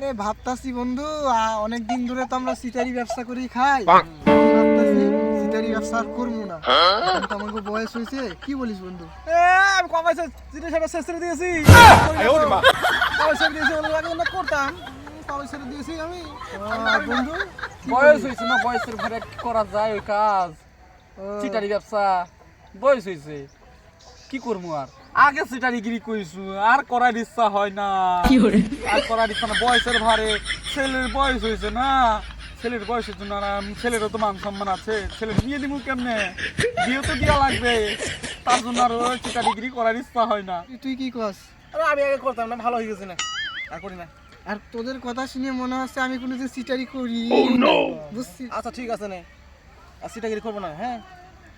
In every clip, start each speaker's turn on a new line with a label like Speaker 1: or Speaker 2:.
Speaker 1: আরে ভাবতাছি বন্ধু, অনেকদিন ধরে তো আমরা সিটারি ব্যবসা করি খাই। ভাবতাছি সিটারি ব্যবসা আর করবো না। এখন তো আমাকে বয়স হয়েছে, কি বলিস বন্ধু?
Speaker 2: আমি কমাইছে সিটারি সাহেব শেষ করে দিয়েছি। পয়সা দিয়েছি বলে লাগে না করতাম, পয়সা দিয়েছি আমি।
Speaker 1: বন্ধু
Speaker 3: বয়স হয়েছে না, বয়সের ঘরে কি করা যায় ওই কাজ? চিটারি ব্যবসা বয়স হয়েছে, কি করবো আর? আগে চিটারিগিরি কইছু, আর করার ইচ্ছা হয় না, আর করার ইচ্ছা না। বয়সের ভারে ছেলের বয়স হয়েছে না, ছেলের বয়স হয়েছে না, ছেলেরও তো মান সম্মান আছে। ছেলের বিয়ে দিব কেমনে? বিয়ে তো দেওয়া লাগবে, তার জন্য আর চিটারিগিরি করার ইচ্ছা হয় না।
Speaker 1: তুই কি কস?
Speaker 2: আরে আমি আগে করতাম না, ভালো হয়ে গেছে না, আর করি না।
Speaker 1: আর তোদের কথা শুনে মনে হচ্ছে আমি কোনোদিন সিটারি করি। বুঝছি।
Speaker 2: আচ্ছা ঠিক আছে না, আর সিটাগিরি করবো না। হ্যাঁ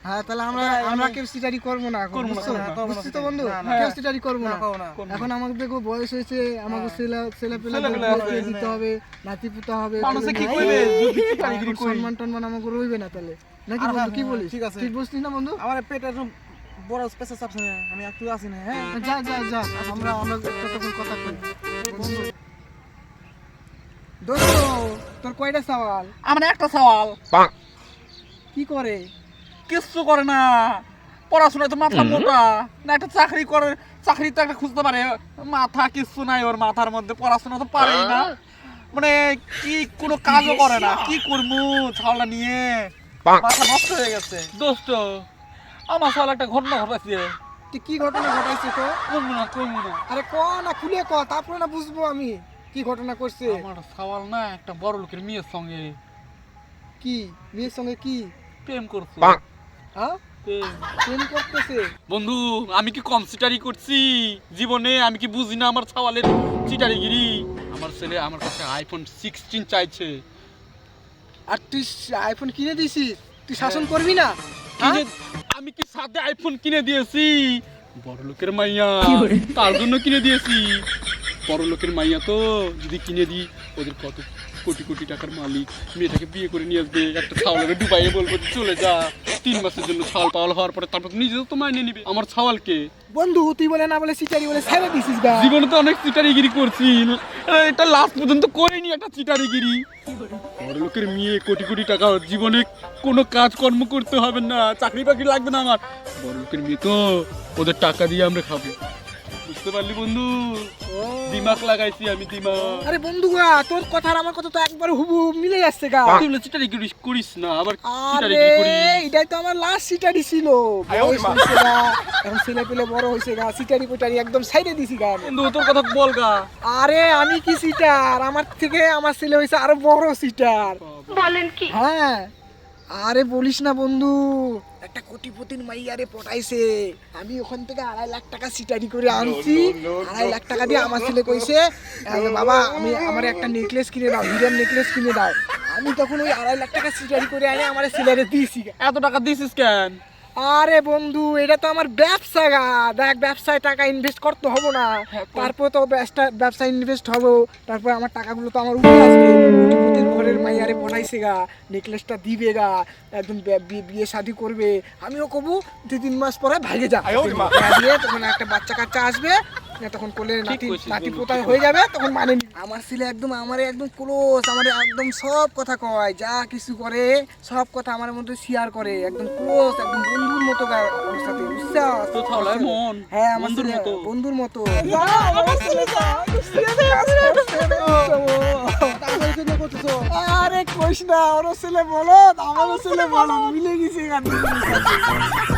Speaker 1: হ্যাঁ, তাহলে আমরা কেউ সিটারি করবো না এখন,
Speaker 3: করবো না,
Speaker 1: বুঝছো?
Speaker 2: করবো না,
Speaker 1: বুঝছি তো বন্ধু,
Speaker 2: না, না।
Speaker 1: কেউ সিটারি করবো
Speaker 2: না,
Speaker 1: না।
Speaker 2: করবো না।
Speaker 1: এখন আমাকে দেখো বয়স হয়েছে, আমাকে ছেলে
Speaker 3: ছেলেপেলে
Speaker 1: পেলে
Speaker 3: আছে,
Speaker 1: দিতে হবে, নাতি পুতা হবে।
Speaker 3: মানুষে কি
Speaker 1: তাহলে
Speaker 3: কইবে
Speaker 1: ভাই,
Speaker 3: যদি চিটারিগিরি
Speaker 1: এখন
Speaker 3: করি?
Speaker 1: সম্মান টম্মান আমাকে রইবে না তাহলে, নাকি
Speaker 2: আর
Speaker 1: বন্ধু? কি
Speaker 2: হ্যাঁ,
Speaker 1: বলিস?
Speaker 2: ঠিক আছে।
Speaker 1: ঠিক বলছিস না বন্ধু?
Speaker 2: আমার পেটে একদম বড় স্পেসে চাপছে না, আমি একটু আসি না। হ্যাঁ
Speaker 1: যা যা যা, আমরা ততক্ষণ কথা কই। বন্ধু দোস্ত, তোর কয়টা সওয়াল?
Speaker 3: আমার একটা সওয়াল,
Speaker 1: কি করে?
Speaker 3: কিচ্ছু করে না, পড়াশোনায় তো মাথা মোটা না, একটা চাকরি করে, চাকরি তো একটা খুঁজতে পারে, মাথা কিচ্ছু নাই ওর মাথার মধ্যে, পড়াশোনা তো পারেই না, মানে কি কোনো কাজও করে না। কি করবো ছাওয়ালটা নিয়ে, মাথা নষ্ট হয়ে গেছে। দোস্ত, আমার ছাওয়াল একটা ঘটনা ঘটাইছে।
Speaker 1: তুই কি ঘটনা ঘটাইছে তো?
Speaker 3: কইবো না।
Speaker 1: আরে ক না, খুলে ক, তারপরে না বুঝবো আমি কি ঘটনা করছে।
Speaker 3: আমার ছাওয়াল না একটা বড় লোকের মেয়ের সঙ্গে
Speaker 1: কি মেয়ের সঙ্গে কি
Speaker 3: প্রেম করছে।
Speaker 1: হ্যাঁ,
Speaker 3: প্রেম।
Speaker 1: প্রেম করতেছে?
Speaker 3: বন্ধু, আমি কি কম চিটারি করছি জীবনে? আমি কি বুঝি না আমার ছাওয়ালের চিটারিগিরি? আমার ছেলে আমার কাছে আইফোন 16 চাইছে।
Speaker 1: আর তুই আইফোন কিনে দিছিস? তুই শাসন করবি না?
Speaker 3: কিনে- আমি কি সাথে আইফোন কিনে দিয়েছি? বড় লোকের মাইয়া, তার জন্য কিনে দিয়েছি। বড় লোকের মাইয়া তো, যদি কিনে দিই, ওদের কত কোটি কোটি টাকার মালিক, মেয়েটাকে বিয়ে করে নিয়ে আসবে, একটা ছাওয়ালের ডুবাইয়ে বলবো যে চলে যা, 3 মাসের জন্য ছাওয়াল পাওয়াল হওয়ার পরে তারপর নিজেও তো মাইনে নিবে আমার ছাওয়ালকে।
Speaker 1: বন্ধু তুই বলে না বলে সিটারি বলে ছেড়ে দিছিস গা।
Speaker 3: জীবনে তো অনেক চিটারিগিরি করছি, এটা লাস্ট পর্যন্ত করিনি একটা চিটারিগিরি। বড় লোকের মেয়ে, কোটি কোটি টাকা, জীবনে কোনো কাজ কর্ম করতে হবে না, চাকরি বাকরি লাগবে না আমার। বড় লোকের মেয়ে তো, ওদের টাকা দিয়ে আমরা খাবো। বুঝতে পারলি বন্ধু? দিমাগ লাগাইছি আমি, দিমাগ।
Speaker 1: আরে বন্ধু গা, তোর কথা আর আমার কথা তো একবার হুবহু মিলে যাচ্ছে গা।
Speaker 3: তুই বলে চিটারিগিরি করিস না, আবার
Speaker 1: আরে
Speaker 3: চিটারিগিরি করিস।
Speaker 1: এটাই তো আমার লাস্ট সিটারি ছিল। বয়স হইছে গা, এখন ছেলে পেলে বড় হয়েছে গা, সিটারি পিটারি একদম সাইডে দিছি গা আমি।
Speaker 3: বন্ধু তোর কথা বল গা।
Speaker 1: আরে আমি কি সিটার? আমার থেকে আমার ছেলে হয়েছে আরো বড় সিটার।
Speaker 4: বলেন কি?
Speaker 1: হ্যাঁ, আরে বলিস না বন্ধু, একটা কোটিপতির মাইয়ারে পটাইছে। আমি ওখান থেকে 2.5 লাখ টাকা সিটারি করে আনছি। 2.5 লাখ টাকা দিয়ে আমার ছেলে কইছে, বাবা আমার একটা নেকলেস কিনে দাও, হীরের নেকলেস কিনে দাও। আমি তখন ওই 2.5 লাখ টাকা সিটারি করে আনে আমার ছেলেরে দিয়েছি।
Speaker 3: এত টাকা দিছিস কেন?
Speaker 1: আরে বন্ধু, এটা তো আমার ব্যবসা গা। দেখ, ব্যবসায় টাকা ইনভেস্ট করতে হবে না? তারপর তো ব্যবসায় ইনভেস্ট হবে, তারপর আমার টাকাগুলো তো আমার উঠে আসবে। কোটিপতির ঘরের মাইয়ারে পড়াইছে গা, নেকলেসটা দিবে গা, একদম বিয়ে শাদী করবে। আমিও কবু 2-3 মাস পরে ভাগে যা দিয়ে, তখন একটা বাচ্চা কাচ্চা আসবে, তখন কোলে নাতি পোতায় হয়ে যাবে, তখন মানে আমার ছেলে একদম আমারে একদম ক্লোজ, আমারে একদম সব কথা কয়, যা কিছু করে সব কথা আমার মধ্যে শেয়ার করে, একদম ক্লোজ, একদম বন্ধুর মতো ওর সাথে, বুঝছস?
Speaker 3: তো ছাওয়াল মন
Speaker 1: হ্যাঁ, আমার
Speaker 3: বন্ধুর
Speaker 1: ছেলে
Speaker 3: মতো।
Speaker 1: বন্ধুর মতো। আরে কইস না, ওর ছেলে বলো, আমারও ছেলে বলো, মিলে গেছে গান।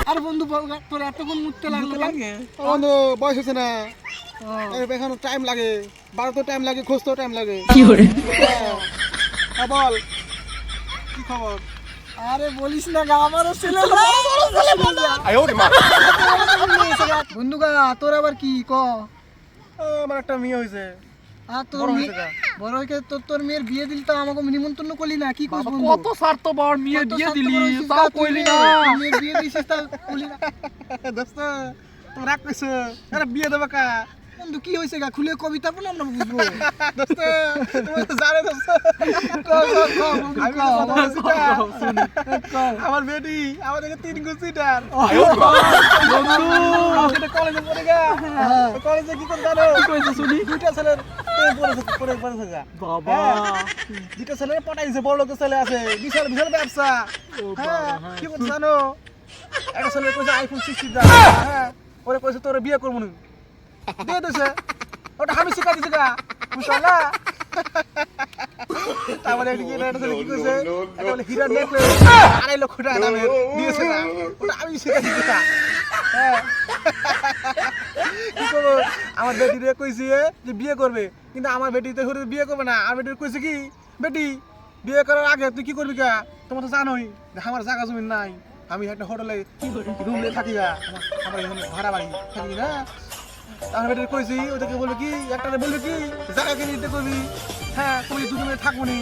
Speaker 1: আর বন্ধু বল, তোর এতক্ষণ মুততে লাগলো লাগে?
Speaker 2: বন্ধু বয়স হয়েছে না, এখানে টাইম লাগে, বাড়াতেও টাইম লাগে, খুঁজতেও টাইম লাগে। বল কি খবর?
Speaker 1: আরে বলিস না গা, আমারও ছেলে বন্ধু গা। তোর আবার কি ক?
Speaker 2: আমার একটা মেয়ে হয়েছে,
Speaker 1: আর তোর
Speaker 2: বড় হয়েছে গা।
Speaker 1: বড় হয়ে তোর মেয়ের বিয়ে দিল তো আমাকে নিমন্ত্রণ করলি না? কি কইস বন্ধু?
Speaker 3: কত স্বার্থ বড় মেয়ে
Speaker 1: কত
Speaker 3: দিয়ে
Speaker 1: স্বার্থপর
Speaker 3: দিলি,
Speaker 1: হইছিস
Speaker 3: তাও
Speaker 1: গা তুই
Speaker 3: কইলি
Speaker 1: রে।
Speaker 3: না।
Speaker 1: মেয়ের বিয়ে দিছিস তাও কইলি না।
Speaker 2: দোস্ত তুমি রাগ করছো, আরে বিয়ে দেবো কা?
Speaker 1: বন্ধু কি হয়েছে গা? খুলে কবিতা বল, আমরা বুঝবো।
Speaker 2: দোস্ত তুমি তো জানো দোস্ত, আমি তো বড় সিটার। আমার বেটি আমাদেরকে 3 গুণ সিটার। বন্ধু কলেজে পড়ে গা, কলেজে কি করে জানো?
Speaker 3: কি কইছে শুনি?
Speaker 2: 2টা ছেলের পরে থাকা
Speaker 3: বাবা
Speaker 2: দুটো ছেলে পটাইছে, বড় লোকের ছেলে আছে, বিশাল বিশাল ব্যবসা। হ্যাঁ, কি করছে জানো? একটা ছেলে কইছে আইফোন 16 দা, হ্যাঁ, ওরে কইছে তোরে বিয়ে করবো না, দিয়ে দিছে। ওটা আমি শিখা দিছি গা, বুঝছো না? তারপরে একটা ছেলে কি কইছে, একটা বলে হীরার নেকলেস 2.5 লক্ষ টাকা দামের দিয়েছে না, ওটা আমি শিখা দিছি গা। হ্যাঁ, কি করবো, আমার বেটিরে কইছি যে বিয়ে করবে, কিন্তু আমার বেটি তো বিয়ে করবে না। আমার বেটির কইছে কি, বেটি বিয়ে করার আগে তুই কি করবি গা? তোমার তো জানোই যে আমার জায়গা জমি নাই, আমি একটা হোটেলে রুম নিয়ে থাকি গা, আমার এখানে ভাড়া বাড়ি থাকি না। আমার বেটির কইছি ওদেরকে বলবে কি, একটা বলবে কি জায়গা কিনে দিতে করবি, হ্যাঁ তুমি দুজনে থাকবো নি,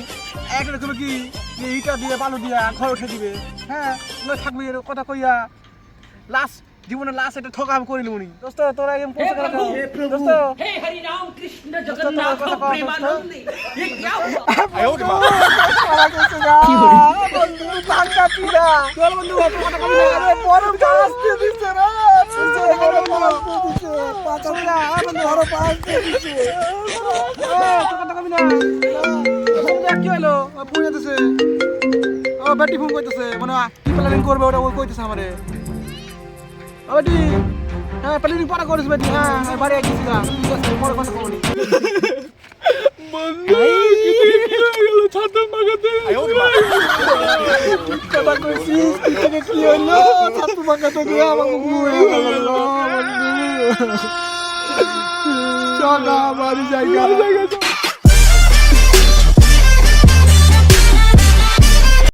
Speaker 2: একটা করবে কি যে ইটা দিয়ে বালু দিয়া ঘর উঠে দিবে, হ্যাঁ থাকবি কথা কইয়া লাস্ট জীবনে লাস্ট এটা ঠকা আমি করে নিবনি। দোস্ত তোরা একদম পৌঁছে গেল দোস্ত।
Speaker 4: हे हरि राम कृष्ण जगन्नाथ प्रेमानंद ये क्या हुआ
Speaker 1: কি বন্ধু টাকা পিলা
Speaker 2: তোর বন্ধু কথা কবি না,
Speaker 1: আরে বড় পাঁচতে দিছে রে, বড় পাঁচতে দিছে, পাঁচ না বন্ধু আরো পাঁচতে দিছে।
Speaker 2: তোর কথা কবি না। কি হলো ফোন করতেছে, ও বেটি ফোন করতেছে, মানে কি প্ল্যানিং করবে ওটা ও কইতেছে আমারে। ও বেটি, হ্যাঁ প্ল্যানিং পড়া করিস বেটি, হ্যাঁ বাড়ি আইছিস না, ঠিক আছে পরে কথা কবনি।
Speaker 1: কথা কইছিস থেকে কি হলো, ছাতু বাগাতে দিয়ে আমাকে ঘুরে গেল বন্ধু। চল না বাড়ি যাই।